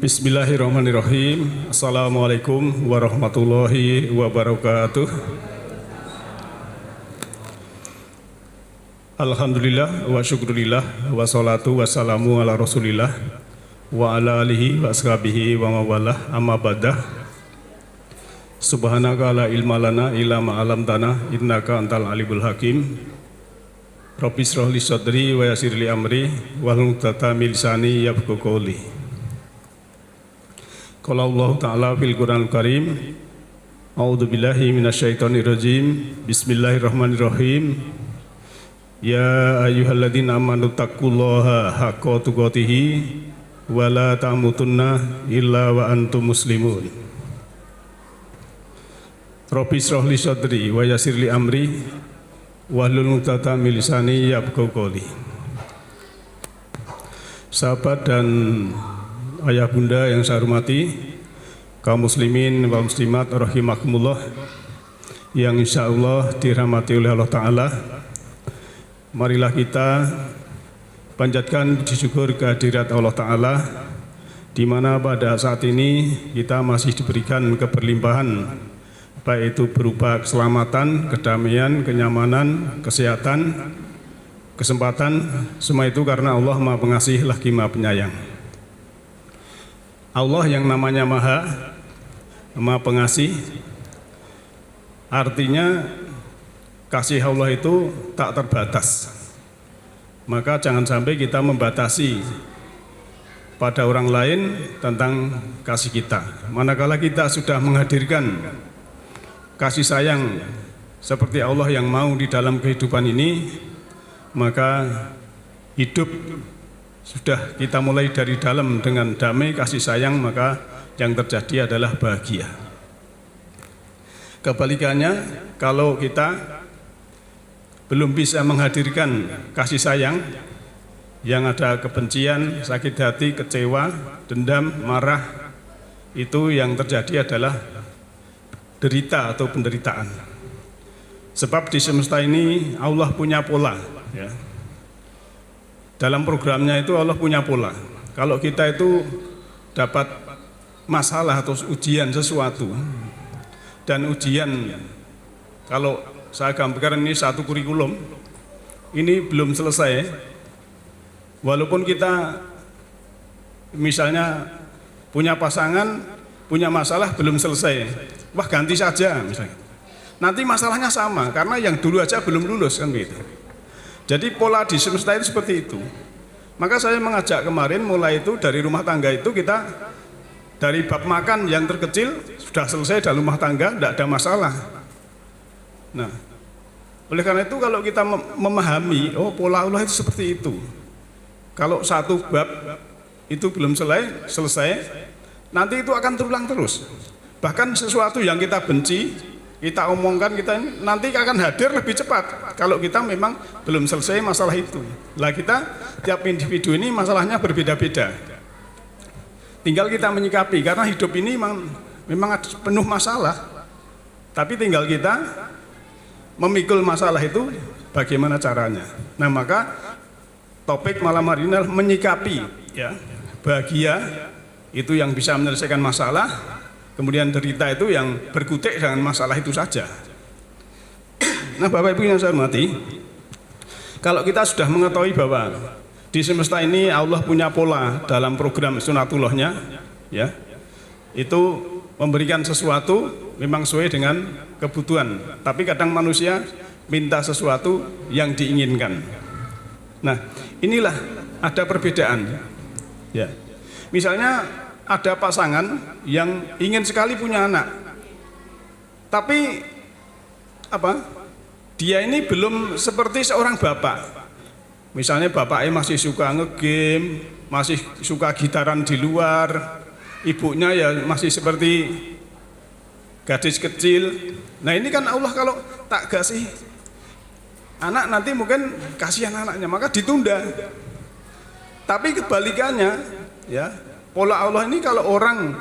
Bismillahirrahmanirrahim. Assalamualaikum warahmatullahi wabarakatuh. Alhamdulillah wa syukurillah wa salatu wassalamu ala rasulillah wa ala alihi wa ashabihi wa mawalah amma badah. Subhanaka la ilma lana illa ma 'allamtana innaka antal alimul hakim. Rabbi shrah li sadri wa yassir li amri wahlul 'uqdatam min lisani yafqahu qawli. Qala Allah Ta'ala fil Qur'anil Karim, A'udzu billahi minasyaitonir rajim. Bismillahirrahmanirrahim. Ya ayyuhalladzina amanu taqullaha haqqa tuqatih wa la tamutunna illa wa antum muslimun. Rabbi shrah li sadri wa yassir li amri wahlul 'uqdatam min lisani yafqahu qawli. Sahabat dan ayah bunda yang saya hormati, kaum muslimin wal muslimat rahimakumullah yang insya Allah dirahmati oleh Allah Ta'ala, marilah kita panjatkan puji syukur kehadirat Allah Ta'ala, di mana pada saat ini kita masih diberikan keberlimpahan, baik itu berupa keselamatan, kedamaian, kenyamanan, kesehatan, kesempatan, semua itu karena Allah Maha Pengasih lagi Maha Penyayang. Allah yang namanya Maha Pengasih, artinya kasih Allah itu tak terbatas. Maka jangan sampai kita membatasi pada orang lain tentang kasih kita. Manakala kita sudah menghadirkan kasih sayang seperti Allah yang mau di dalam kehidupan ini, maka hidup sudah kita mulai dari dalam dengan damai kasih sayang, maka yang terjadi adalah bahagia. Kebalikannya, kalau kita belum bisa menghadirkan kasih sayang, yang ada kebencian, sakit hati, kecewa, dendam, marah, itu yang terjadi adalah derita atau penderitaan. Sebab di semesta ini Allah punya pola, ya. Dalam programnya itu Allah punya pola. Kalau kita itu dapat masalah atau ujian sesuatu, dan ujian, kalau saya gambarkan ini satu kurikulum, ini belum selesai, walaupun kita misalnya punya pasangan, punya masalah belum selesai, wah ganti saja misalnya. Nanti masalahnya sama, karena yang dulu aja belum lulus kan begitu. Jadi pola di semesta itu seperti itu. Maka saya mengajak kemarin mulai itu dari rumah tangga itu, kita dari bab makan yang terkecil sudah selesai dalam rumah tangga, tidak ada masalah. Nah, oleh karena itu kalau kita memahami, oh pola Allah itu seperti itu. Kalau satu bab itu belum selesai, nanti itu akan terulang terus. Bahkan sesuatu yang kita benci, kita omongkan, kita nanti akan hadir lebih cepat kalau kita memang belum selesai masalah itu. Lah kita tiap individu ini masalahnya berbeda-beda. Tinggal kita menyikapi, karena hidup ini memang penuh masalah. Tapi tinggal kita memikul masalah itu bagaimana caranya. Nah, maka topik malam hari ini adalah menyikapi, ya. Bahagia itu yang bisa menyelesaikan masalah. Kemudian derita itu yang berkutik dengan masalah itu saja. Nah, Bapak Ibu yang saya hormati, kalau kita sudah mengetahui bahwa di semesta ini Allah punya pola dalam program sunatullahnya, ya, itu memberikan sesuatu memang sesuai dengan kebutuhan. Tapi kadang manusia minta sesuatu yang diinginkan. Nah, inilah ada perbedaan. Ya, misalnya ada pasangan yang ingin sekali punya anak, tapi dia ini belum seperti seorang bapak. Misalnya bapaknya masih suka ngegame, masih suka gitaran di luar, ibunya ya masih seperti gadis kecil. Nah, ini kan Allah kalau tak kasih anak, nanti mungkin kasihan anaknya, maka ditunda. Tapi kebalikannya, ya, pola Allah ini kalau orang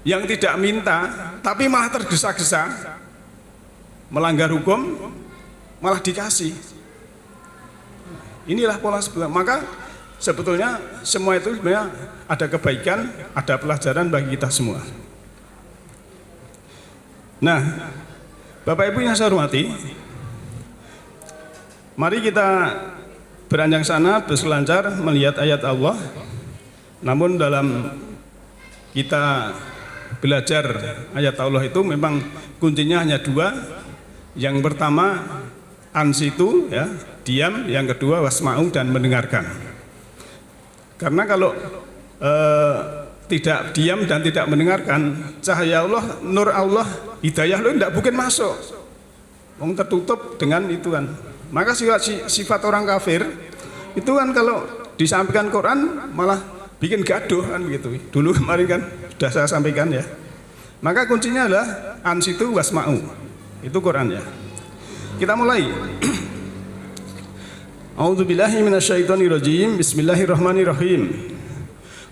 yang tidak minta tapi malah tergesa-gesa melanggar hukum, malah dikasih. Inilah pola sebelah. Maka sebetulnya semua itu sebenarnya ada kebaikan, ada pelajaran bagi kita semua. Nah, Bapak Ibu yang saya hormati, mari kita beranjak sana berselancar melihat ayat Allah. Namun dalam kita belajar ayat Allah itu memang kuncinya hanya dua. Yang pertama ansitu, ya, diam. Yang kedua wasma'u, dan mendengarkan. Karena kalau tidak diam dan tidak mendengarkan, cahaya Allah, nur Allah, hidayah lo tidak mungkin masuk. Wong tertutup dengan itu kan. Maka sifat orang kafir itu kan kalau disampaikan Quran malah bikin gaduh kan begitu. Dulu kemarin kan sudah saya sampaikan ya. Maka kuncinya adalah ansitu wasma'u. Itu Quran ya. Kita mulai. A'udzubillahi minasyaitonirrajim. Bismillahirrahmanirrahim.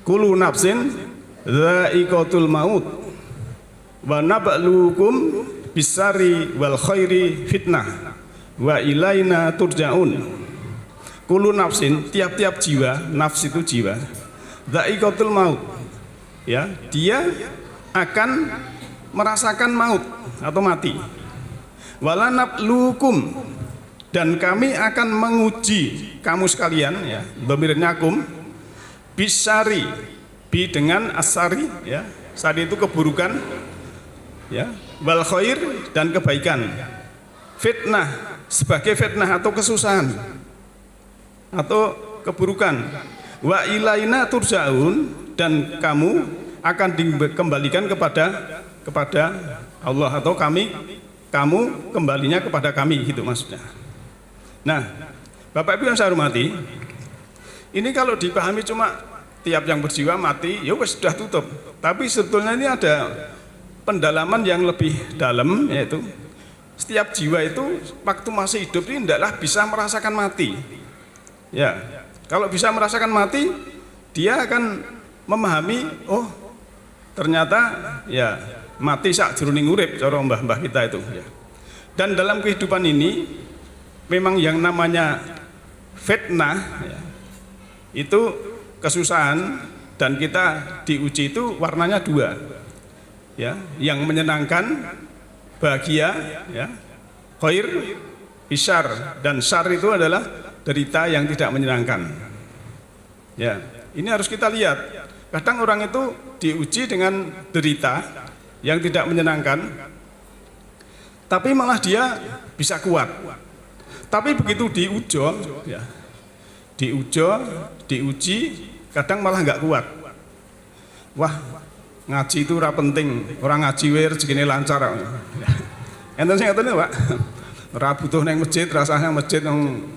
Kullu nafsin dha'iqatul maut wa nabluukum bisari wal khairi fitnah wa ilaina turja'un. Kullu nafsin, tiap-tiap jiwa, nafs itu jiwa, dha'iqatul maut, ya, dia akan merasakan maut atau mati. Wala nabluukum, dan kami akan menguji kamu sekalian, ya, dhamirnya kum, bisari, bi dengan asari, ya, sari itu keburukan, ya, wal khair, dan kebaikan, fitnah sebagai fitnah atau kesusahan atau keburukan, wa ilaina turja'un, dan kamu akan dikembalikan kepada Allah, atau kamu kembalinya kepada kami, gitu maksudnya. Nah, Bapak Ibu yang saya hormati, ini kalau dipahami cuma tiap yang berjiwa mati, ya wes sudah tutup. Tapi sebetulnya ini ada pendalaman yang lebih dalam, yaitu setiap jiwa itu waktu masih hidup ini tidaklah bisa merasakan mati. Ya, kalau bisa merasakan mati, dia akan memahami, oh ternyata ya mati sak jroning urip, cara mbah-mbah kita itu. Ya. Dan dalam kehidupan ini memang yang namanya fitnah, ya, itu kesusahan, dan kita diuji itu warnanya dua, ya, yang menyenangkan, bahagia, ya, khair, isyar, dan syar itu adalah derita yang tidak menyenangkan. Ya, ini harus kita lihat. Kadang orang itu diuji dengan derita yang tidak menyenangkan, tapi malah dia bisa kuat. Tapi begitu diujo, ya, diuji, kadang malah nggak kuat. Wah, ngaji itu ora penting, orang ngaji wae rezekine lancar. Enten sing ngoten Pak. Ora butuh nang masjid, rasanya masjid nang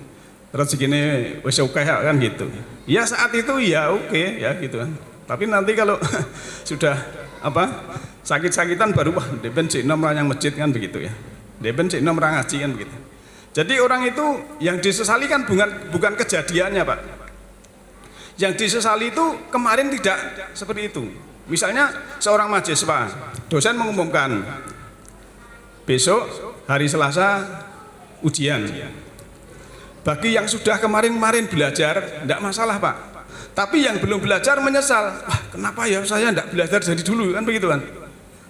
rezekine wis akeh kan gitu. Ya saat itu ya oke, ya gitu kan. Tapi nanti kalau sudah sakit-sakitan baru wah depen cek nom yang masjid kan begitu ya. Depen cek nom ngaji kan begitu. Jadi orang itu yang disesali kan bukan kejadiannya Pak. Yang disesali itu kemarin tidak seperti itu. Misalnya seorang mahasiswa, dosen mengumumkan besok hari Selasa ujian. Bagi yang sudah kemarin-kemarin belajar, tidak masalah Pak. Tapi yang belum belajar menyesal, wah kenapa ya saya tidak belajar dari dulu, kan begitu kan.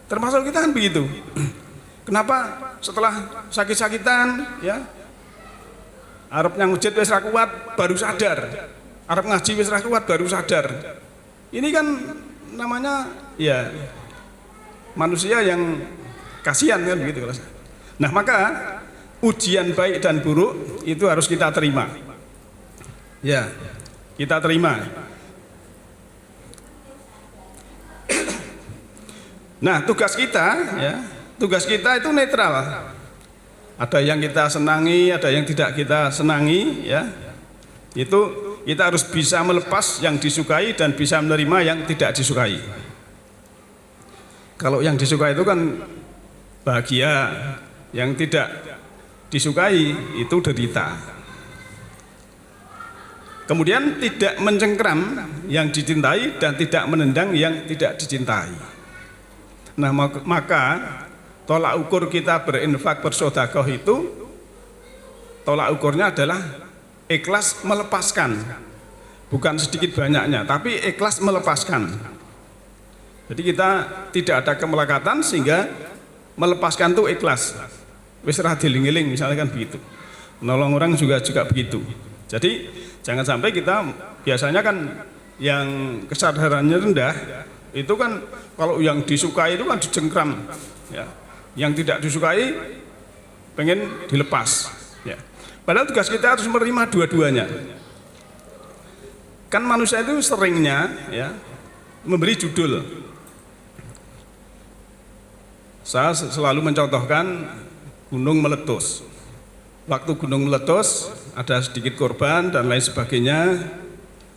Termasuk kita kan begitu. Kenapa setelah sakit-sakitan, ya, arep nyang masjid wis ra kuat baru sadar, arep ngaji wis ra kuat baru sadar. Ini kan namanya ya manusia yang kasihan kan begitu. Nah maka ujian baik dan buruk itu harus kita terima. Ya, kita terima. Nah tugas kita, ya, tugas kita itu netral. Ada yang kita senangi, ada yang tidak kita senangi, ya. Itu kita harus bisa melepas yang disukai dan bisa menerima yang tidak disukai. Kalau yang disukai itu kan bahagia, yang tidak disukai itu derita. Kemudian tidak mencengkram yang dicintai dan tidak menendang yang tidak dicintai. Nah maka tolak ukur kita berinfak bersedekah itu tolak ukurnya adalah ikhlas melepaskan bukan sedikit banyaknya, tapi ikhlas melepaskan. Jadi kita tidak ada kemelekatan sehingga melepaskan itu ikhlas. Wis ra diling-iling misalnya kan begitu. Menolong orang juga begitu. Jadi jangan sampai kita biasanya kan yang kesadarannya rendah itu kan kalau yang disukai itu kan dicengkram, ya. Yang tidak disukai pengen dilepas, ya. Padahal tugas kita harus menerima dua-duanya. Kan manusia itu seringnya ya memberi judul. Saya selalu mencontohkan gunung meletus. Waktu gunung meletus ada sedikit korban dan lain sebagainya.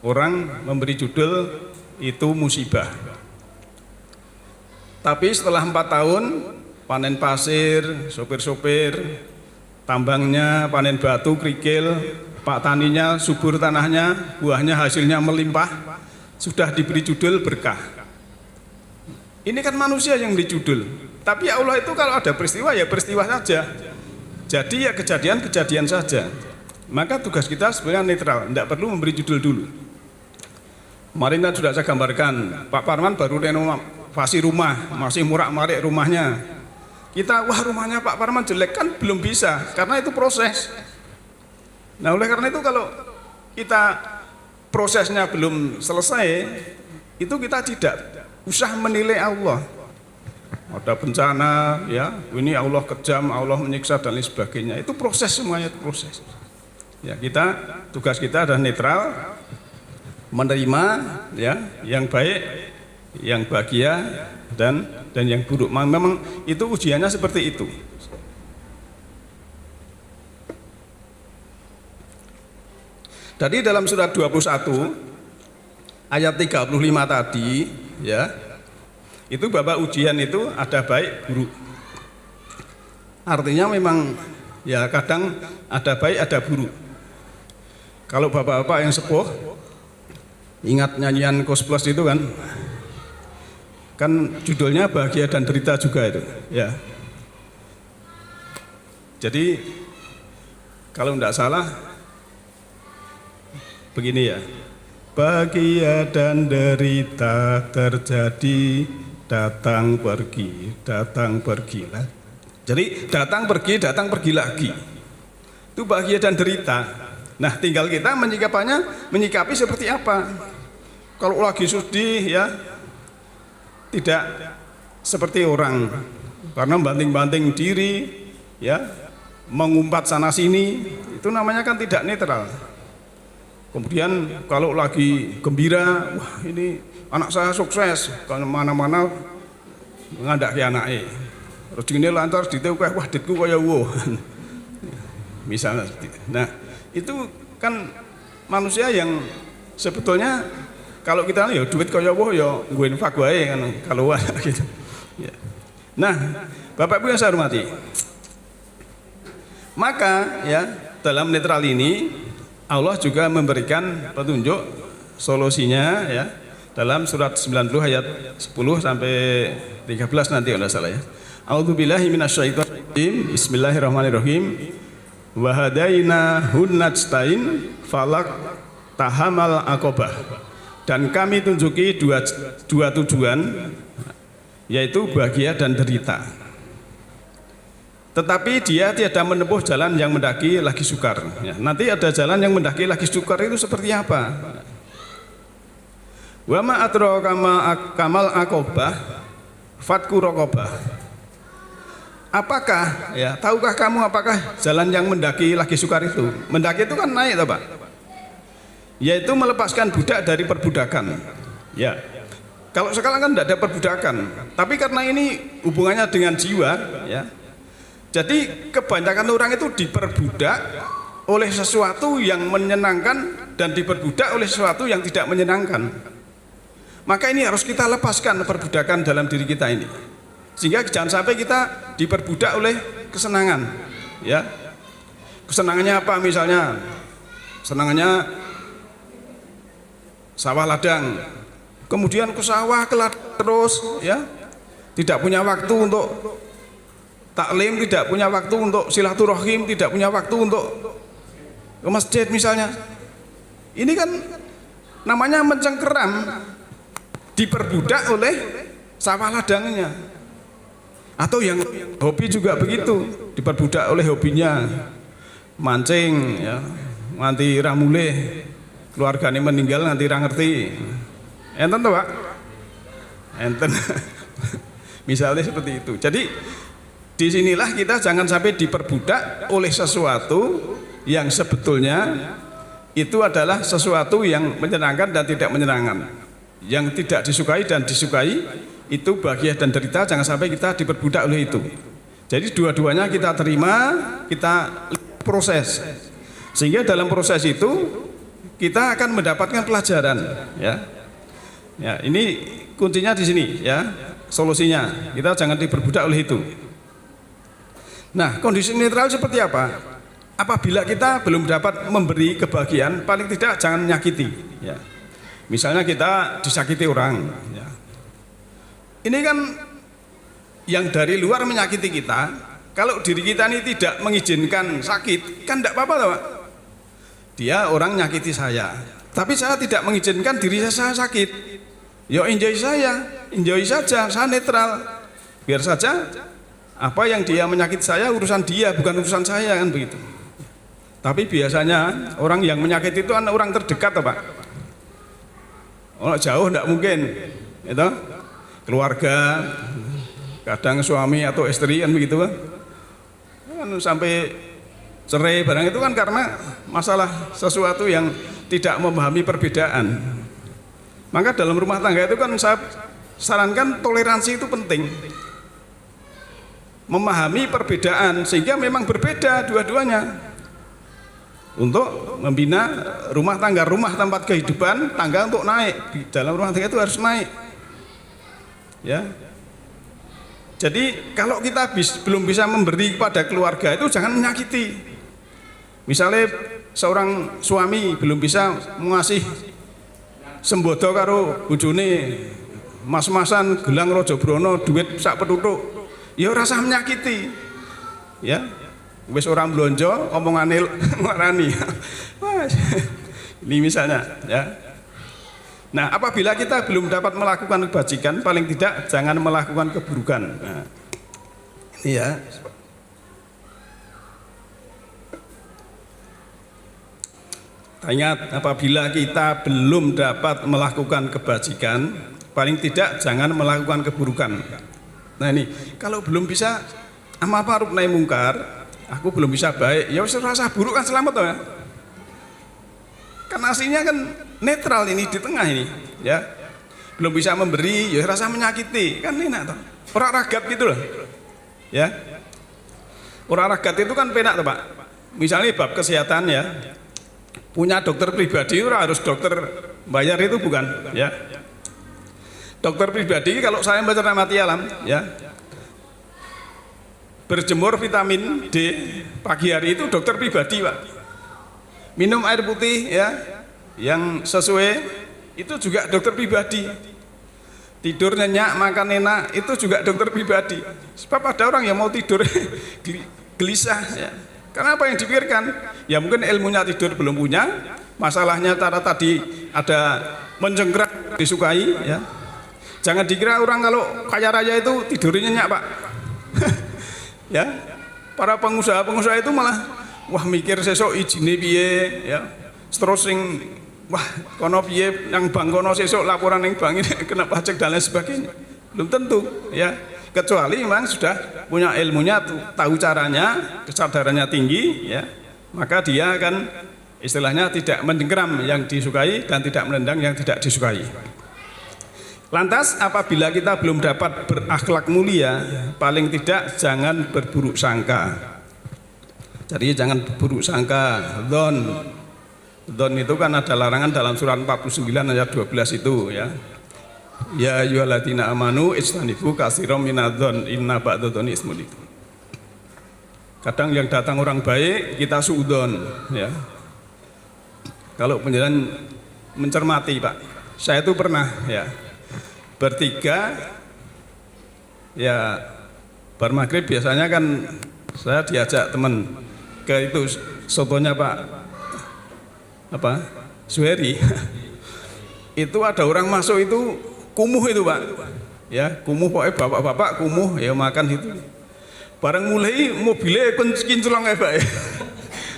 Orang memberi judul itu musibah. Tapi setelah 4 tahun panen pasir, sopir-sopir, tambangnya, panen batu, kerikil, pak taninya, subur tanahnya, buahnya hasilnya melimpah, sudah diberi judul berkah. Ini kan manusia yang dijudul. Tapi Allah itu kalau ada peristiwa ya peristiwa saja. Jadi ya kejadian-kejadian saja. Maka tugas kita sebenarnya netral, tidak perlu memberi judul dulu. Kemarin kan sudah saya gambarkan, Pak Parman baru renovasi rumah, masih murak-marik rumahnya. Kita, wah rumahnya Pak Parman jelek, kan belum bisa, karena itu proses. Nah oleh karena itu kalau kita prosesnya belum selesai, itu kita tidak usah menilai Allah. Ada bencana, ya ini Allah kejam, Allah menyiksa dan lain sebagainya. Itu proses, semuanya itu proses. Ya kita, tugas kita adalah netral, menerima ya yang baik, yang bahagia dan yang buruk. Memang itu ujiannya seperti itu. Jadi dalam surat 21 ayat 35 tadi ya, itu Bapak ujian itu ada baik buruk. Artinya memang ya kadang ada baik ada buruk. Kalau bapak-bapak yang sepuh ingat nyanyian Kos Plus itu kan judulnya bahagia dan derita juga itu ya. Jadi kalau tidak salah begini ya, bahagia dan derita terjadi, datang pergilah. Jadi datang pergi lagi. Itu bahagia dan derita. Nah tinggal kita menyikapi seperti apa. Kalau lagi sedih ya tidak seperti orang, karena banting-banting diri ya, mengumpat sana sini, itu namanya kan tidak netral. Kemudian kalau lagi gembira, wah ini anak saya sukses, kalau mana-mana ngandaki anaknya, rezekine lancar ditekuk, wah ditku kaya wo. Misalnya seperti itu. Nah itu kan manusia yang sebetulnya kalau kita ya duit kaya wo ya nggo infak wae kan kalau gitu. Ya. Nah, Bapak Ibu yang saya hormati, maka ya dalam netral ini Allah juga memberikan petunjuk solusinya ya dalam surat 90 ayat 10 sampai 13 nanti kalau salah ya. A'udzubillahi minasyaitonirrajim. Bismillahirrahmanirrahim. Wa hadainahun najtain falak tahamal aqobah. Dan kami tunjuki dua tujuan, yaitu bahagia dan derita. Tetapi dia tidak menempuh jalan yang mendaki lagi sukar. Ya, nanti ada jalan yang mendaki lagi sukar itu seperti apa? Wa ma adraka ma kamal aqobah fatku raqobah. Apakah ya, tahukah kamu apakah jalan yang mendaki lagi sukar itu? Mendaki itu kan naik toh, Pak. Yaitu melepaskan budak dari perbudakan. Ya. Kalau sekarang kan tidak ada perbudakan, tapi karena ini hubungannya dengan jiwa, ya. Jadi kebanyakan orang itu diperbudak oleh sesuatu yang menyenangkan dan diperbudak oleh sesuatu yang tidak menyenangkan. Maka ini harus kita lepaskan perbudakan dalam diri kita ini. Sehingga jangan sampai kita diperbudak oleh kesenangan, ya. Kesenangannya apa misalnya? Kesenangannya sawah ladang, kemudian ke sawah ke ladang terus, ya. Tidak punya waktu untuk taklim, tidak punya waktu untuk silaturahim, tidak punya waktu untuk ke masjid misalnya. Ini kan namanya mencengkeram, diperbudak oleh sawah ladangnya. Atau yang hobi juga begitu, diperbudak oleh hobinya, mancing, ya, nganti ramule, keluarganya meninggal nganti ra ngerti. Enten toh Pak? Enten. Misalnya seperti itu. Jadi disinilah kita jangan sampai diperbudak oleh sesuatu yang sebetulnya itu adalah sesuatu yang menyenangkan dan tidak menyenangkan, yang tidak disukai dan disukai. Itu bahagia dan derita, jangan sampai kita diperbudak oleh itu. Jadi dua-duanya kita terima, kita proses, sehingga dalam proses itu kita akan mendapatkan pelajaran, ya. Ya, ini kuncinya di sini, ya. Solusinya kita jangan diperbudak oleh itu. Nah, kondisi netral seperti apa? Apabila kita belum dapat memberi kebahagiaan, paling tidak jangan menyakiti, ya. Misalnya kita disakiti orang, ya. Ini kan yang dari luar menyakiti kita, kalau diri kita ini tidak mengizinkan sakit, kan tidak apa-apa Pak. Dia orang nyakiti saya, tapi saya tidak mengizinkan diri saya sakit. Ya enjoy saja, saya netral. Biar saja apa yang dia menyakiti saya urusan dia, bukan urusan saya, kan begitu. Tapi biasanya orang yang menyakiti itu orang terdekat Pak. Orang jauh tidak mungkin, gitu. Keluarga, kadang suami atau istri kan begitu kan, sampai cerai barang itu kan karena masalah sesuatu yang tidak memahami perbedaan. Maka dalam rumah tangga itu kan saya sarankan toleransi itu penting, memahami perbedaan sehingga memang berbeda dua-duanya untuk membina rumah tangga, rumah tempat kehidupan tangga untuk naik. Di dalam rumah tangga itu harus naik. Ya, jadi kalau kita belum bisa memberi kepada keluarga itu jangan menyakiti. Misalnya seorang suami belum bisa mengasih sembodo karo bojone, mas-masan gelang rojo brono duit sak petutuk, ya rasa menyakiti. Ya, wis orang blonjo omongane ngarani. Ini misalnya, ya. Nah, apabila kita belum dapat melakukan kebajikan, paling tidak jangan melakukan keburukan. Nah, ini ya. Ingat, apabila kita belum dapat melakukan kebajikan, paling tidak jangan melakukan keburukan. Nah ini, kalau belum bisa amar ma'ruf nahi mungkar, aku belum bisa baik, ya rasa buruk kan selamat toh ya. Kan aslinya kan netral ini di tengah ini, ya. Belum bisa memberi, ya rasa menyakiti, kan enak toh. Orang ragat gitu loh, ya. Orang ragat itu kan penak toh Pak. Misalnya bab kesehatan ya, punya dokter pribadi, harus dokter bayar itu bukan, ya. Dokter pribadi kalau saya baca mati alam, ya. Berjemur vitamin D pagi hari itu dokter pribadi Pak. Minum air putih ya yang sesuai itu juga dokter pribadi. Tidur nyenyak, makan enak itu juga dokter pribadi. Sebab ada orang yang mau tidur gelisah ya. Karena apa yang dipikirkan? Ya mungkin ilmunya tidur belum punya, masalahnya cara tadi ada mencengkeram disukai ya. Jangan dikira orang kalau kaya raya itu tidurnya nyenyak Pak. Ya, para pengusaha itu malah wah mikir sesok izine piye ya. Terus sing wah kono piye yang bank kono sesok laporan yang bank ini kena pajak dan lain sebagainya. Belum tentu ya. Kecuali memang sudah punya ilmunya, tahu caranya, kesadarannya tinggi ya. Maka dia akan istilahnya tidak mencengkeram yang disukai dan tidak menendang yang tidak disukai. Lantas apabila kita belum dapat berakhlak mulia, paling tidak jangan berburuk sangka. Jadi jangan berburuk sangka. Dzon itu kan ada larangan dalam surat 49 ayat 12 itu ya. Ya ayyuhalladzina amanu ijtanibu katsiran minadz-dzon inna ba'dadz-dzonni ismun itu. Kadang yang datang orang baik kita suudzon ya. Kalau penjelasan mencermati Pak, saya itu pernah ya bertiga ya bar maghrib biasanya kan saya diajak teman ke itu sotonya Pak apa Suheri itu ada orang masuk itu kumuh itu Pak, ya kumuh pokoknya bapak-bapak kumuh ya makan itu. Bareng mulai mobilnya kinclong ya Pak ya.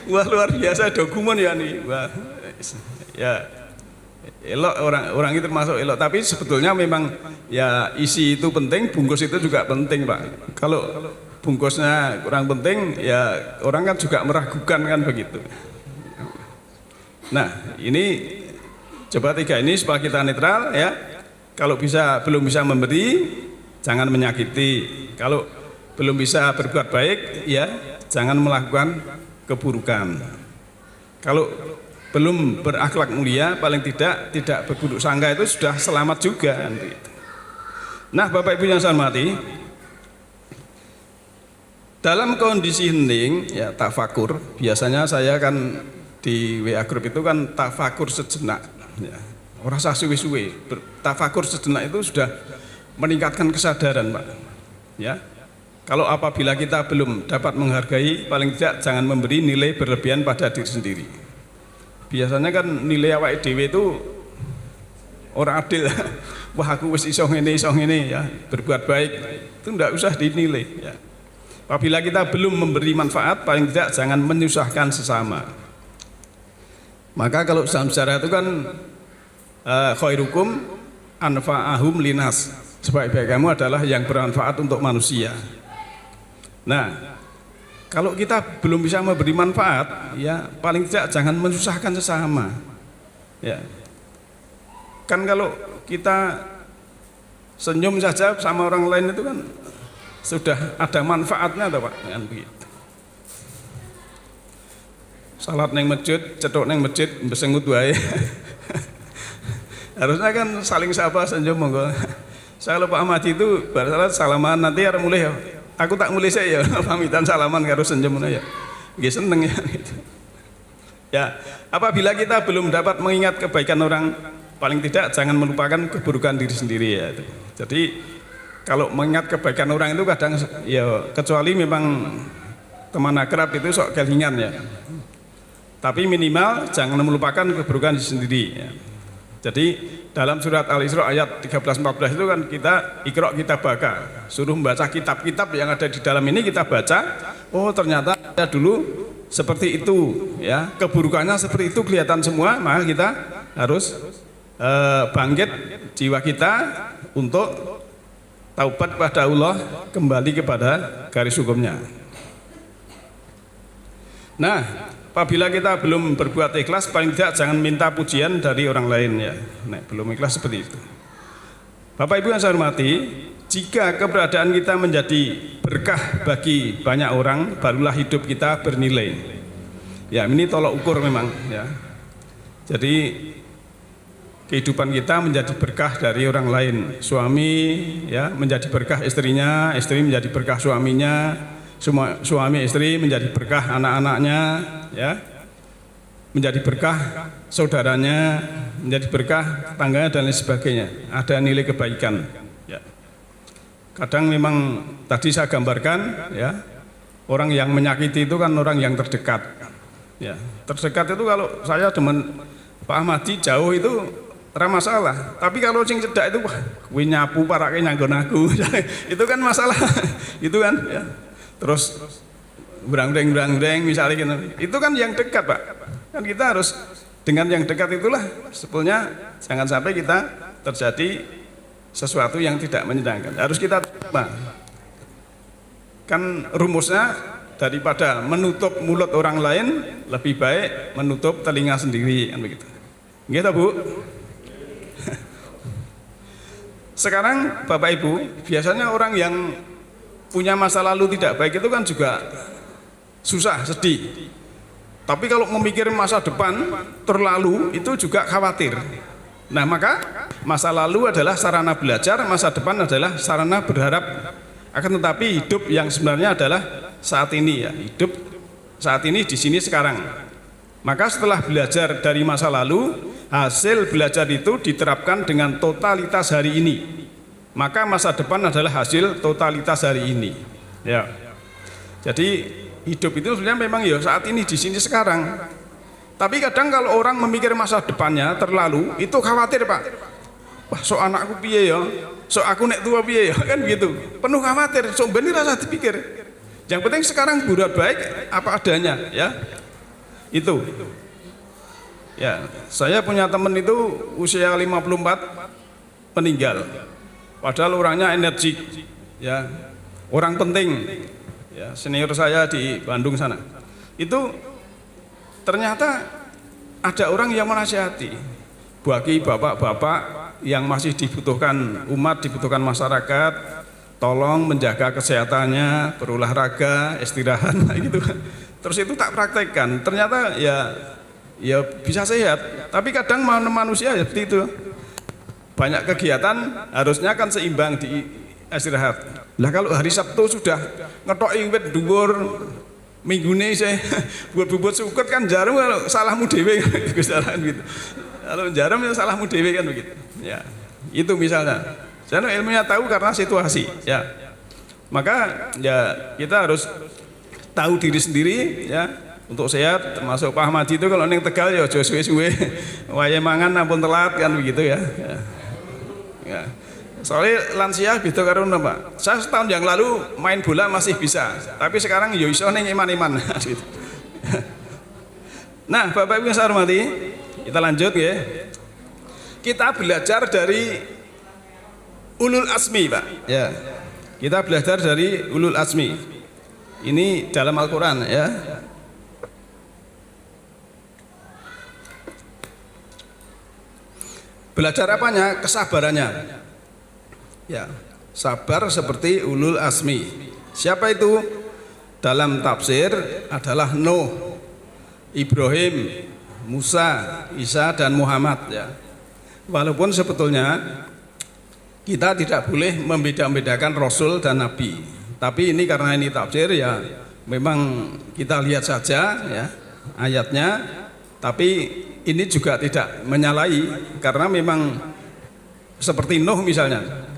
Wah luar biasa dokumen ya nih, wah ya elok orang itu termasuk elok, tapi sebetulnya memang ya isi itu penting, bungkus itu juga penting Pak. Kalau bungkusnya kurang penting ya orang kan juga meragukan kan begitu. Nah ini coba 3 ini supaya kita netral ya. Kalau belum bisa memberi jangan menyakiti, kalau belum bisa berbuat baik ya jangan melakukan keburukan. Kalau belum berakhlak mulia paling tidak berburuk sangka itu sudah selamat juga nanti. Nah Bapak Ibu yang saya hormati, dalam kondisi hening ya tafakur, biasanya saya kan di WA Group itu kan tafakur sejenak ya. Orang suwe-suwe, tafakur sejenak itu sudah meningkatkan kesadaran Pak ya. Kalau apabila kita belum dapat menghargai, paling tidak jangan memberi nilai berlebihan pada diri sendiri. Biasanya kan nilai awake dhewe itu orang adil. Wah aku wis iso ngene ya, berbuat baik itu tidak usah dinilai ya. Apabila kita belum memberi manfaat, paling tidak jangan menyusahkan sesama. Maka kalau dalam sejarah itu kan khairukum anfa'ahum linas, sebaik-baik kamu adalah yang bermanfaat untuk manusia. Nah, kalau kita belum bisa memberi manfaat, ya paling tidak jangan menyusahkan sesama. Ya, kan kalau kita senyum saja sama orang lain itu kan sudah ada manfaatnya toh Pak, kan begitu. Salat neng masjid, cetok neng masjid, besengut wae. Harusnya kan saling sapa senyum monggo. Saya lupa Ahmad itu bar salat salaman nanti arep mulai ya. Aku tak mulai saya ya pamitan salaman karo senyum ya. Nggih seneng ya gitu. Ya, apabila kita belum dapat mengingat kebaikan orang, paling tidak jangan melupakan keburukan diri sendiri ya. Jadi kalau mengingat kebaikan orang itu kadang ya kecuali memang teman akrab itu sok kelingan ya. Tapi minimal jangan melupakan keburukan diri sendiri ya. Jadi dalam surat Al-Isra ayat 13-14 itu kan kita Iqra kita baca, suruh membaca kitab-kitab yang ada di dalam ini kita baca. Oh ternyata ada dulu seperti itu ya, keburukannya seperti itu kelihatan semua, maka kita harus bangkit jiwa kita untuk taubat pada Allah, kembali kepada garis hukumnya. Nah, apabila kita belum berbuat ikhlas, paling tidak jangan minta pujian dari orang lain ya. Nah, belum ikhlas seperti itu. Bapak Ibu yang saya hormati, jika keberadaan kita menjadi berkah bagi banyak orang, barulah hidup kita bernilai. Ya, ini tolok ukur memang ya. Jadi kehidupan kita menjadi berkah dari orang lain. Suami ya menjadi berkah istrinya, istri menjadi berkah suaminya, suami istri menjadi berkah anak-anaknya ya, menjadi berkah saudaranya, menjadi berkah tangganya dan lain sebagainya. Ada nilai kebaikan ya. Kadang memang tadi saya gambarkan ya, orang yang menyakiti itu kan orang yang terdekat ya. Terdekat itu kalau saya dengan Pak Ahmadi jauh itu ora masalah, tapi kalau sing cedak itu wah kuwi nyapu parake nyanggon aku itu kan masalah itu kan ya. Terus berang-deng misalnya gitu. Itu kan yang dekat Pak. Kan kita harus dengan yang dekat itulah sebetulnya jangan sampai kita terjadi sesuatu yang tidak menyenangkan. Harus kita terima. Kan rumusnya daripada menutup mulut orang lain lebih baik menutup telinga sendiri kan begitu. Gitu Bu. Sekarang Bapak Ibu, biasanya orang yang punya masa lalu tidak baik itu kan juga susah, sedih. Tapi kalau memikir masa depan terlalu itu juga khawatir. Nah maka masa lalu adalah sarana belajar, masa depan adalah sarana berharap. Akan tetapi hidup yang sebenarnya adalah saat ini ya, hidup saat ini di sini sekarang. Maka setelah belajar dari masa lalu, hasil belajar itu diterapkan dengan totalitas hari ini. Maka masa depan adalah hasil totalitas hari ini. Ya. Jadi hidup itu sebenarnya memang ya saat ini di sini sekarang. Tapi kadang kalau orang memikir masa depannya terlalu, itu khawatir Pak. Wah, so anakku piye ya? So aku nek tua piye ya? Kan begitu. Penuh khawatir, so bener rasa dipikir. Yang penting sekarang berbuat baik apa adanya, ya. Itu. Ya, saya punya teman itu usia 54 meninggal. Padahal orangnya energik, ya. Orang penting. Ya, senior saya di Bandung sana. Itu ternyata ada orang yang menasihati bagi bapak-bapak yang masih dibutuhkan umat, dibutuhkan masyarakat, tolong menjaga kesehatannya, berolahraga, istirahat, gitu. Terus itu tak praktekkan, ternyata ya bisa sehat. Tapi kadang manusia ya seperti itu, banyak kegiatan harusnya kan seimbang di istirahat. Lah kalau hari Sabtu sudah ngetoki wit dhuwur, minggune saya buat sukut kan jarum, kalau salahmu dewe gitu. Kalau jarum ya salahmu dewe kan begitu. Ya, itu misalnya. Saya ilmunya tahu karena situasi, ya. Maka ya kita harus tahu diri sendiri, ya, untuk sehat. Termasuk Pak Ahmadi itu kalau ning Tegal ya aja suwe-suwe wayahe mangan ampun telat kan begitu ya. Ya. Soalnya lansia gitu karo Pak. Saya setahun yang lalu main bola masih bisa, tapi sekarang yo iso ning iman-iman. Nah, Bapak Ibu yang saya hormati, kita lanjut ya. Kita belajar dari ulul asmi, Pak. Ya. Kita belajar dari ulul asmi. Ini dalam Al-Qur'an ya. Belajar apanya? Kesabarannya. Ya, sabar seperti ulul asmi. Siapa itu? Dalam tafsir adalah Nuh, Ibrahim, Musa, Isa dan Muhammad ya. Walaupun sebetulnya kita tidak boleh membeda-bedakan Rasul dan Nabi. Tapi ini karena ini tafsir ya, memang kita lihat saja ya ayatnya. Tapi ini juga tidak menyalahi karena memang seperti Nuh misalnya.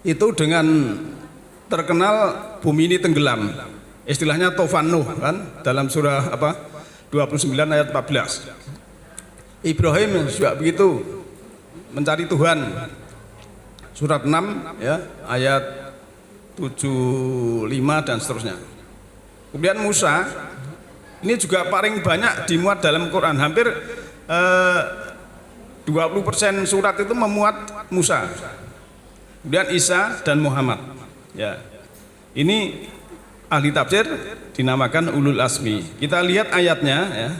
Itu dengan terkenal bumi ini tenggelam, istilahnya tofan Nuh kan, dalam surah 29 ayat 14. Ibrahim juga begitu, mencari Tuhan, surat 6 ya, ayat 75 dan seterusnya. Kemudian Musa ini juga paling banyak dimuat dalam Quran, hampir 20% surat itu memuat Musa. Kemudian Isa dan Muhammad. Ya. Ini ahli tafsir dinamakan ulul asmi. Kita lihat ayatnya ya.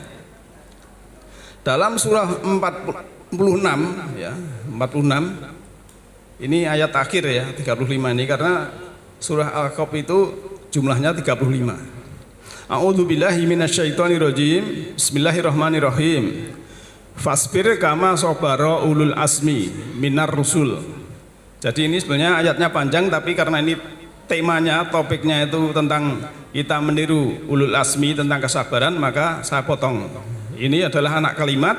Dalam surah 46 ya, 46. Ini ayat akhir ya, 35 ini karena surah Al-Kahf itu jumlahnya 35. A'udzubillahi minasyaitonirrajim. Bismillahirrahmanirrahim. Fasbir kama sabara ulul asmi minar rusul. Jadi ini sebenarnya ayatnya panjang, tapi karena ini temanya, topiknya itu tentang kita meniru ulul asmi tentang kesabaran, maka saya potong. Ini adalah anak kalimat.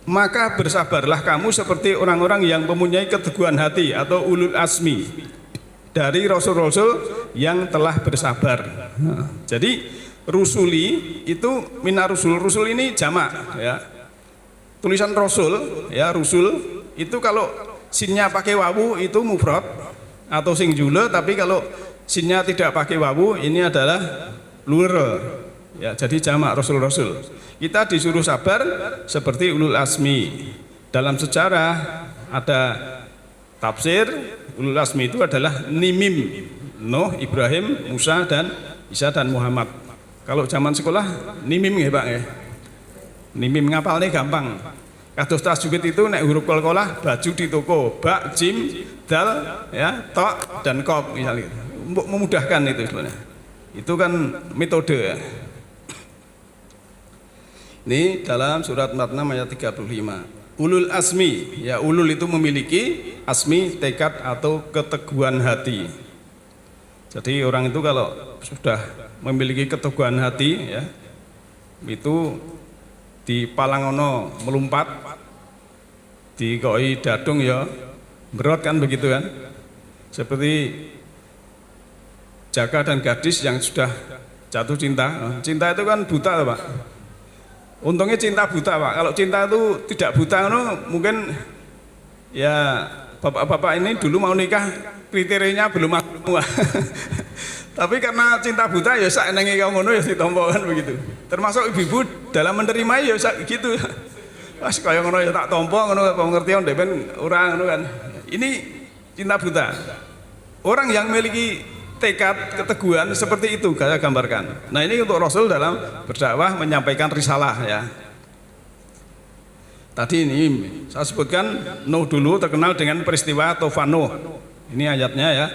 Maka bersabarlah kamu seperti orang-orang yang mempunyai keteguhan hati atau ulul asmi dari rasul-rasul yang telah bersabar. Jadi rusuli itu minar rusul. Rusul ini jamak ya. Tulisan rasul ya, rusul itu kalau sinnya pakai wawu itu mufrad atau singular, tapi kalau sinnya tidak pakai wawu ini adalah plural ya, jadi jamak rasul-rasul. Kita disuruh sabar seperti ulul asmi. Dalam sejarah ada tafsir ulul asmi itu adalah nimim, Nuh, Ibrahim, Musa dan Isa dan Muhammad. Kalau zaman sekolah nimim ya Pak ya, nimim ngapalnya gampang. Kados tajwid itu nek huruf qalqalah baju di toko, ba, jim, dal, ya, tok dan qaf misalnya. Memudahkan itu sebenarnya. Itu kan metode ya. Ini dalam surat 46 ayat 35. Ulul asmi, ya ulul itu memiliki, asmi tekad atau keteguhan hati. Jadi orang itu kalau sudah memiliki keteguhan hati ya, itu di palangono melumpat, di koi dadung ya berot kan begitu kan, seperti Jaka dan gadis yang sudah jatuh cinta. Cinta itu kan buta Pak, Untungnya cinta buta Pak. Kalau cinta itu tidak buta mungkin ya bapak-bapak ini dulu mau nikah kriterianya belum masuk. Tapi karena cinta buta ya sak nengi kau ngono ya ditompo kan begitu. Termasuk ibu-ibu dalam menerima ya sak gitu. Pas kaya ngono ya tak tompo ngono pengertian ndek ben ora ngono kan. Ini cinta buta. Orang yang memiliki tekad keteguhan seperti itu saya gambarkan. Nah, ini untuk Rasul dalam berdakwah menyampaikan risalah ya. Tadi ini saya sebutkan Nuh dulu terkenal dengan peristiwa Tufan Nuh. Ini ayatnya ya.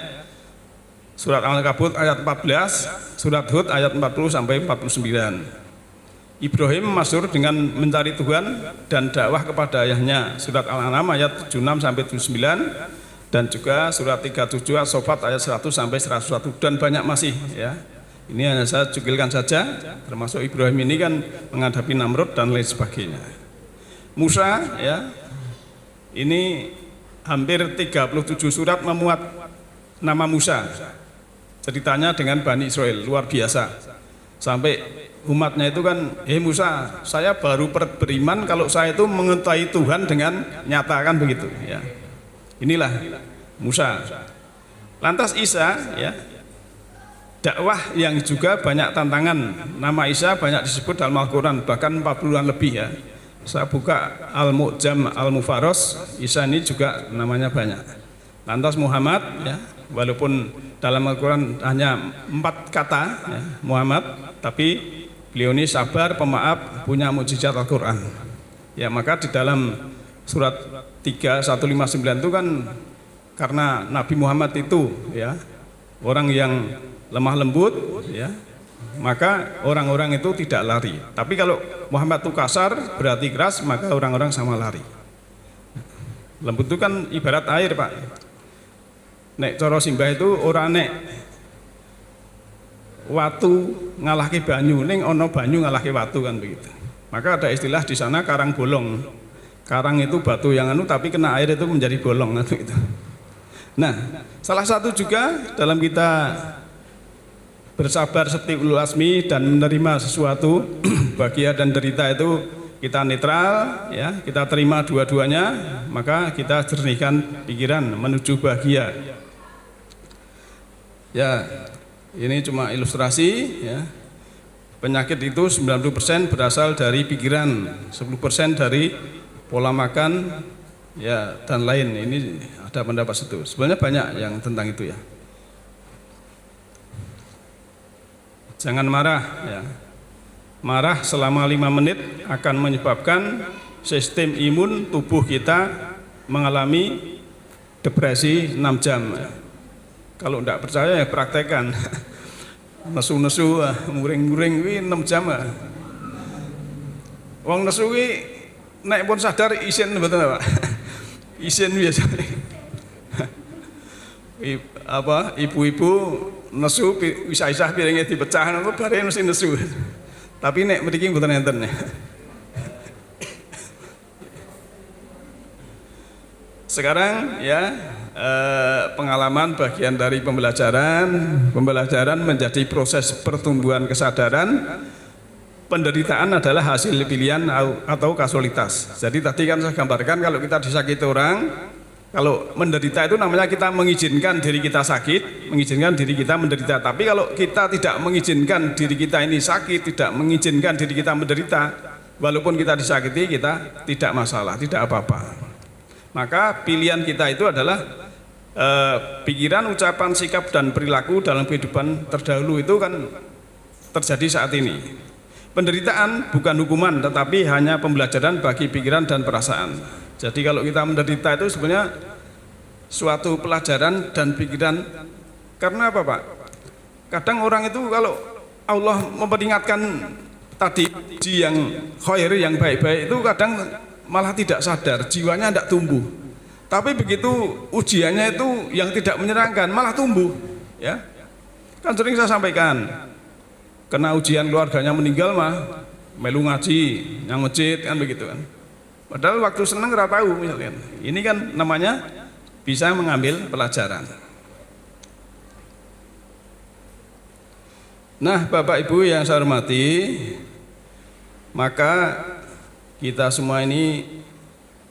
Surat Al-Ankabut ayat 14, surat Hud ayat 40 sampai 49. Ibrahim masyhur dengan mencari Tuhan dan dakwah kepada ayahnya. Surat Al-An'am ayat 76 sampai 79 dan juga surat 37 As-Saffat ayat 100 sampai 101 dan banyak masih ya. Ini hanya saya cukilkan saja, termasuk Ibrahim ini kan menghadapi Namrud dan lain sebagainya. Musa ya. Ini hampir 37 surat memuat nama Musa. Ceritanya dengan Bani Israel luar biasa. Sampai umatnya itu kan, Musa, saya baru beriman kalau saya itu mengetahui Tuhan dengan nyata kan begitu ya. Inilah Musa. Lantas Isa ya, dakwah yang juga banyak tantangan. Nama Isa banyak disebut dalam Al-Quran, bahkan 40-an lebih ya. Saya buka Al-Mu'jam Al-Mufaros, Isa ini juga namanya banyak. Lantas Muhammad ya, walaupun dalam Al-Quran hanya 4 kata ya, Muhammad, tapi beliau ini sabar, pemaaf, punya mukjizat Al-Quran ya. Maka di dalam surat 3159 itu kan karena Nabi Muhammad itu ya orang yang lemah lembut ya, maka orang-orang itu tidak lari. Tapi kalau Muhammad itu kasar berarti keras, maka orang-orang sama lari. Lembut itu kan ibarat air Pak. Nek coro simbah itu orang nek watu ngalahke banyu, ning ono banyu ngalahke watu kan begitu. Maka ada istilah di sana karang bolong. Karang itu batu yang tapi kena air itu menjadi bolong kan begitu. Nah, salah satu juga dalam kita bersabar seperti ulul azmi dan menerima sesuatu bahagia dan derita itu kita netral ya, kita terima dua-duanya, maka kita jernihkan pikiran menuju bahagia. Ya, ini cuma ilustrasi ya. Penyakit itu 90% berasal dari pikiran, 10% dari pola makan ya dan lain. Ini ada pendapat itu. Sebenarnya banyak yang tentang itu ya. Jangan marah ya. Marah selama 5 menit akan menyebabkan sistem imun tubuh kita mengalami depresi 6 jam. Kalau tidak percaya ya praktekkan. Nesu-nesu, muring-muring ini 6 jam. Wong nesu ini naik pun sadar isin betul Pak. Isin biasa. Ibu-ibu nesu bisa-bisa piringnya dipecah nang bare mesti nesu. Tapi nek mriki mboten enten. Sekarang ya pengalaman bagian dari pembelajaran menjadi proses pertumbuhan kesadaran. Penderitaan adalah hasil pilihan atau kasualitas. Jadi tadi kan saya gambarkan kalau kita disakiti orang, kalau menderita itu namanya kita mengizinkan diri kita sakit, mengizinkan diri kita menderita. Tapi kalau kita tidak mengizinkan diri kita ini sakit, tidak mengizinkan diri kita menderita, walaupun kita disakiti, kita tidak masalah, tidak apa-apa. Maka pilihan kita itu adalah pikiran, ucapan, sikap, dan perilaku dalam kehidupan terdahulu itu kan terjadi saat ini. Penderitaan bukan hukuman, tetapi hanya pembelajaran bagi pikiran dan perasaan. Jadi kalau kita menderita itu sebenarnya suatu pelajaran dan pikiran. Karena apa Pak? Kadang orang itu kalau Allah memperingatkan tadi yang khair, yang baik-baik itu kadang malah tidak sadar, jiwanya tidak tumbuh. Tapi begitu ujiannya itu yang tidak menyenangkan malah tumbuh ya. Kan sering saya sampaikan, kena ujian keluarganya meninggal mah melu ngaji, yang masjid kan begitu kan. Padahal waktu seneng nggak tahu misalnya. Ini kan namanya bisa mengambil pelajaran. Nah, Bapak Ibu yang saya hormati, Maka kita semua ini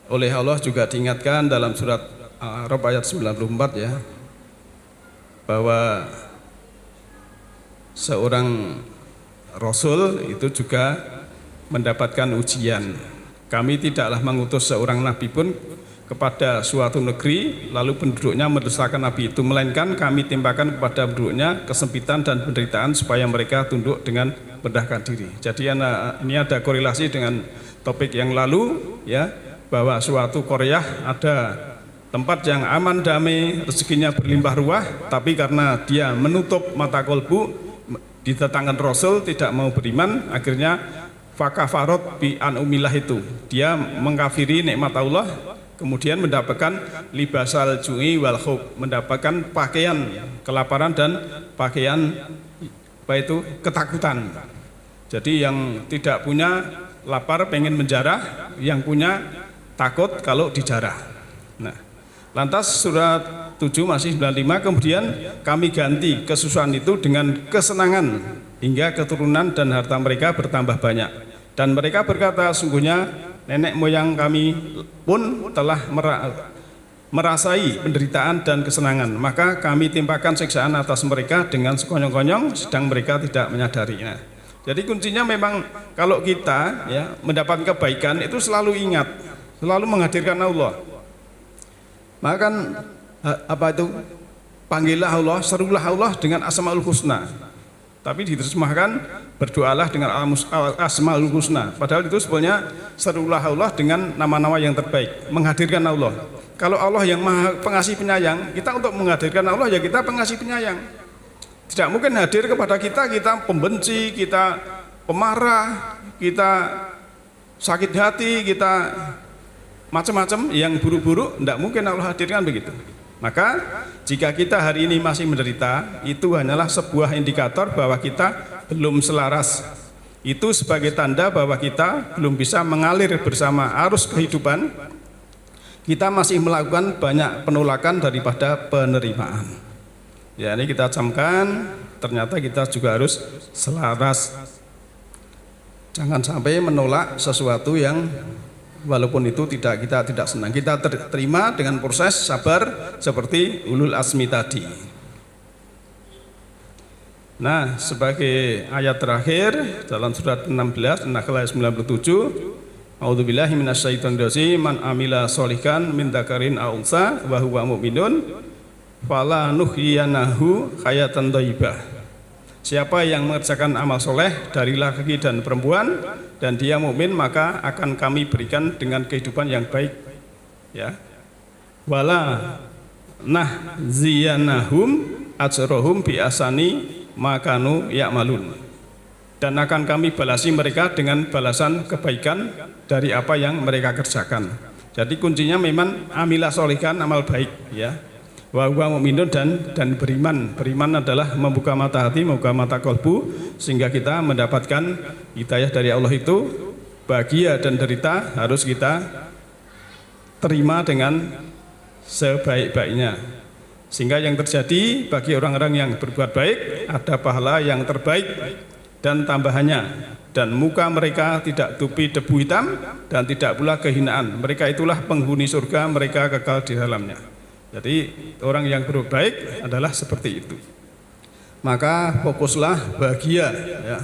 oleh Allah juga diingatkan dalam surat Al-A'raf ayat 94 ya, bahwa seorang Rasul itu juga mendapatkan ujian. Kami tidaklah mengutus seorang Nabi pun kepada suatu negeri lalu penduduknya mendustakan Nabi itu, melainkan kami timpakan kepada penduduknya kesempitan dan penderitaan supaya mereka tunduk dengan merendahkan diri. Jadi ini ada korelasi dengan topik yang lalu ya, bahwa suatu Qaryah ada tempat yang aman, damai, rezekinya berlimpah ruah, tapi karena dia menutup mata kolbu, didatangkan Rasul tidak mau beriman, akhirnya fakafarot bi an'umillah itu, dia mengkafiri nikmat Allah, kemudian mendapatkan libasal ju'i wal khuf, mendapatkan pakaian kelaparan dan pakaian apa itu ketakutan. Jadi yang tidak punya lapar pengen menjarah, yang punya takut kalau dijarah. Nah, lantas surat 7 masih 95, kemudian kami ganti kesusahan itu dengan kesenangan hingga keturunan dan harta mereka bertambah banyak. Dan mereka berkata, sungguhnya nenek moyang kami pun telah merasai penderitaan dan kesenangan, maka kami timpakan siksaan atas mereka dengan sekonyong-konyong sedang mereka tidak menyadari. Nah, jadi kuncinya memang kalau kita ya mendapat kebaikan itu selalu ingat, selalu menghadirkan Allah. Maka kan apa itu, panggillah Allah, serulah Allah dengan Asmaul Husna. Tapi diterjemahkan berdoalah dengan Asmaul Husna. Padahal itu sebenarnya serulah Allah dengan nama-nama yang terbaik, menghadirkan Allah. Kalau Allah yang Maha Pengasih Penyayang, kita untuk menghadirkan Allah ya kita pengasih penyayang. Tidak mungkin hadir kepada kita pembenci, kita pemarah, kita sakit hati, kita macam-macam yang buruk-buruk, tidak mungkin Allah hadirkan begitu. Maka jika kita hari ini masih menderita, itu hanyalah sebuah indikator bahwa kita belum selaras. Itu sebagai tanda bahwa kita belum bisa mengalir bersama arus kehidupan. Kita masih melakukan banyak penolakan daripada penerimaan. Ya, ini kita camkan, ternyata kita juga harus selaras. Jangan sampai menolak sesuatu yang walaupun itu kita tidak senang, kita terima dengan proses sabar seperti ulul azmi tadi. Nah, sebagai ayat terakhir dalam surat 16 An-Nahl ayat 97, A'udzubillahi minasyaitonirrajim, man amila sholihan min dzakarin aw unsa wa huwa mu'minun fala nuhyiyanahu hayatan thayyibah. Siapa yang mengerjakan amal soleh dari laki dan perempuan dan dia mukmin, maka akan kami berikan dengan kehidupan yang baik. Ya. Wala nahziyanahum ajrohum bi asani makanu ya'malun. Dan akan kami balasi mereka dengan balasan kebaikan dari apa yang mereka kerjakan. Jadi kuncinya memang amilah sholihan, amal baik ya. Wa huwa mu'minun dan beriman. Beriman adalah membuka mata hati, membuka mata kolbu, sehingga kita mendapatkan hidayah dari Allah itu. Bahagia dan derita harus kita terima dengan sebaik-baiknya. Sehingga yang terjadi bagi orang-orang yang berbuat baik, ada pahala yang terbaik dan tambahannya. Dan muka mereka tidak tupi debu hitam dan tidak pula kehinaan. Mereka itulah penghuni surga, mereka kekal di dalamnya. Jadi orang yang berbuat baik adalah seperti itu. Maka fokuslah bahagia ya.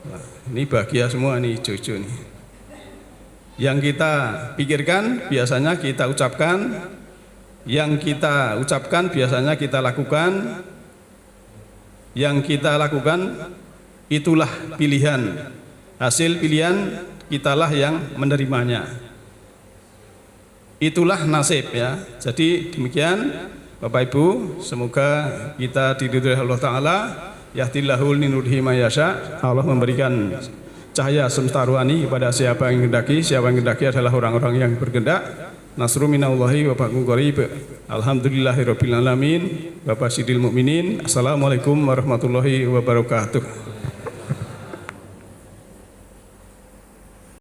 Nah, ini bahagia semua nih hijau-hijau nih. Yang kita pikirkan biasanya kita ucapkan, yang kita ucapkan biasanya kita lakukan, yang kita lakukan itulah pilihan. Hasil pilihan kitalah yang menerimanya. Itulah nasib ya. Jadi demikian Bapak Ibu, semoga kita diridhoi Allah Ta'ala, yahdillahu linurhi mayasya. Allah memberikan cahaya semesta ruhani kepada siapa yang hendaki. Siapa yang hendaki adalah orang-orang yang berkehendak. Nasru minallahi wa faqun qarib. Alhamdulillahirabbil alamin. Bapak Sidil Mukminin. Assalamualaikum warahmatullahi wabarakatuh.